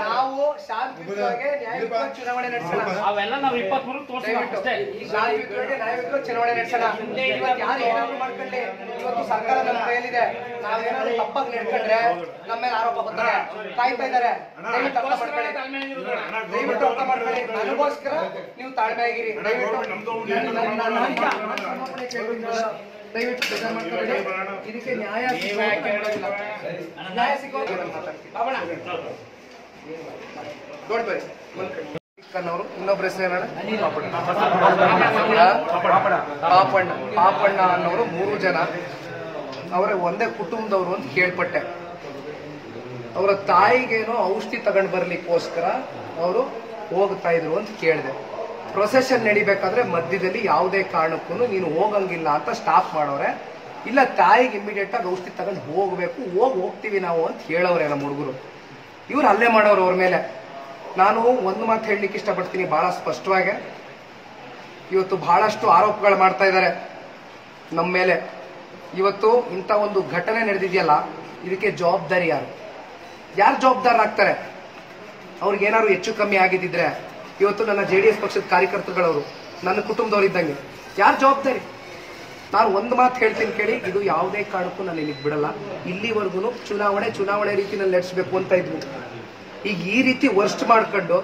ನಾವು ಶಾಂತಿಯುತವಾಗಿ ನ್ಯಾಯಯುತವಾಗಿ ಚುನಾವಣೆ ನಡೆಸೋಣ. ಅವೆಲ್ಲ ನಾವು 23 ಶಾಂತಿಯುತವಾಗಿ ನ್ಯಾಯಯುತವಾಗಿ ಚುನಾವಣೆ ನಡೆಸೋಣ. ಇವತ್ತು ಯಾರು ಏನಾದ್ರು ಮಾಡ್ಕೊಳ್ಳಿ, ಇವತ್ತು ಸರ್ಕಾರ ನಮ್ಮ ಕೈಯಲ್ಲಿದೆ. ನಾವೇನಾದ್ರು ತಪ್ಪಾಗಿ ನಡ್ಕೊಂಡ್ರೆ ನಮ್ಮ ಮೇಲೆ ಆರೋಪ ಬರ್ತಾರೆ, ಕಾಯ್ತಾ ಇದ್ದಾರೆ. ದಯವಿಟ್ಟು ಅರ್ಥ ಮಾಡ್ಕೊಳ್ಳಿ, ದಯವಿಟ್ಟು ಅರ್ಥ ಮಾಡ್ಕೊಳ್ಳಿ. ನನಗೋಸ್ಕರ ನೀವು ತಾಳ್ಮೆ ಆಗಿರಿ. ದಯವಿಟ್ಟು ಬೇಜಾರು ಮಾಡ್ಕೊಳ್ಳಿ. ಇದಕ್ಕೆ ನ್ಯಾಯ ಸಿಗೋ ನೋಡ್ಬೇಡಿ. ಇನ್ನೊಬ್ಬರ ಹೆಸರು ಪಾಪಣ್ಣ ಅನ್ನೋರು 3 ಜನ ಅವರ ಒಂದೇ ಕುಟುಂಬದವರು ಅಂತ ಕೇಳ್ಪಟ್ಟೆ. ಅವರ ತಾಯಿಗೇನೋ ಔಷಧಿ ತಗೊಂಡು ಬರ್ಲಿಕ್ಕೋಸ್ಕರ ಅವರು ಹೋಗ್ತಾ ಇದ್ರು ಅಂತ ಕೇಳಿದೆ. ಪ್ರೊಸೆಷನ್ ನಡಿಬೇಕಾದ್ರೆ ಮಧ್ಯದಲ್ಲಿ ಯಾವುದೇ ಕಾರಣಕ್ಕೂ ನೀನು ಹೋಗಂಗಿಲ್ಲ ಅಂತ ಸ್ಟಾಪ್ ಮಾಡೋರೆ. ಇಲ್ಲ, ತಾಯಿಗೆ ಇಮಿಡಿಯೇಟ್ ಆಗಿ ಔಷಧಿ ತಗೊಂಡು ಹೋಗ್ಬೇಕು, ಹೋಗ್ತೀವಿ ನಾವು ಅಂತ ಹೇಳವ್ರೆ ನಮ್ಮ ಹುಡುಗರು. ಇವ್ರು ಅಲ್ಲೇ ಮಾಡೋರು ಅವ್ರ ಮೇಲೆ. ನಾನು ಒಂದು ಮಾತು ಹೇಳಲಿಕ್ಕೆ ಇಷ್ಟಪಡ್ತೀನಿ ಬಹಳ ಸ್ಪಷ್ಟವಾಗಿ. ಇವತ್ತು ಬಹಳಷ್ಟು ಆರೋಪಗಳು ಮಾಡ್ತಾ ಇದ್ದಾರೆ ನಮ್ಮ ಮೇಲೆ. ಇವತ್ತು ಇಂಥ ಒಂದು ಘಟನೆ ನಡೆದಿದೆಯಲ್ಲ, ಇದಕ್ಕೆ ಜವಾಬ್ದಾರಿ ಯಾರು ಜವಾಬ್ದಾರರಾಗ್ತಾರೆ? ಅವ್ರಿಗೇನಾದ್ರು ಹೆಚ್ಚು ಕಮ್ಮಿ ಆಗಿದ್ದಿದ್ರೆ ಇವತ್ತು ನನ್ನ JDS ಪಕ್ಷದ ಕಾರ್ಯಕರ್ತರುಗಳವರು ನನ್ನ ಕುಟುಂಬದವ್ರು ಇದ್ದಂಗೆ. ಯಾರು ಜವಾಬ್ದಾರಿ? ನಾನು ಒಂದು ಮಾತು ಹೇಳ್ತೀನಿ ಕೇಳಿ, ಇದು ಯಾವುದೇ ಕಾರಣಕ್ಕೂ ನಾನು ಇಲ್ಲಿಗೆ ಬಿಡಲ್ಲ. ಇಲ್ಲಿವರೆಗೂ ಚುನಾವಣೆ ರೀತಿಯಲ್ಲಿ ನಡೆಸಬೇಕು ಅಂತ ಇದ್ವಿ. ಈಗ ಈ ರೀತಿ ವರ್ಸ್ಟ್ ಮಾಡ್ಕೊಂಡು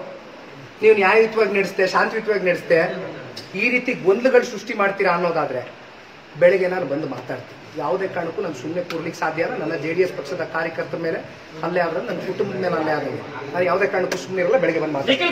ನೀವು ನ್ಯಾಯಯುತವಾಗಿ ನಡೆಸ್ತೆ, ಶಾಂತಿಯುತವಾಗಿ ನಡೆಸ್ತೆ, ಈ ರೀತಿ ಗೊಂದಲಗಳು ಸೃಷ್ಟಿ ಮಾಡ್ತೀರಾ ಅನ್ನೋದಾದ್ರೆ ಬೆಳಗ್ಗೆ ನಾನು ಬಂದು ಮಾತಾಡ್ತೀನಿ. ಯಾವುದೇ ಕಾರಣಕ್ಕೂ ನಾನು ಸುಮ್ಮನೆ ಕೂರ್ಲಿಕ್ಕೆ ಸಾಧ್ಯ ಇಲ್ಲ. ನನ್ನ JDS ಪಕ್ಷದ ಕಾರ್ಯಕರ್ತರ ಮೇಲೆ ಹಲ್ಲೆ ಆದ್ರೆ, ನನ್ನ ಕುಟುಂಬದ ಮೇಲೆ ಹಲ್ಲೆ ಆದಂಗೆ ನಾನು ಯಾವುದೇ ಕಾರಣಕ್ಕೂ ಸುಮ್ಮನೆ ಇರಲ್ಲ. ಬೆಳಗ್ಗೆ ಬಂದು ಮಾತಾಡ್ತೀನಿ.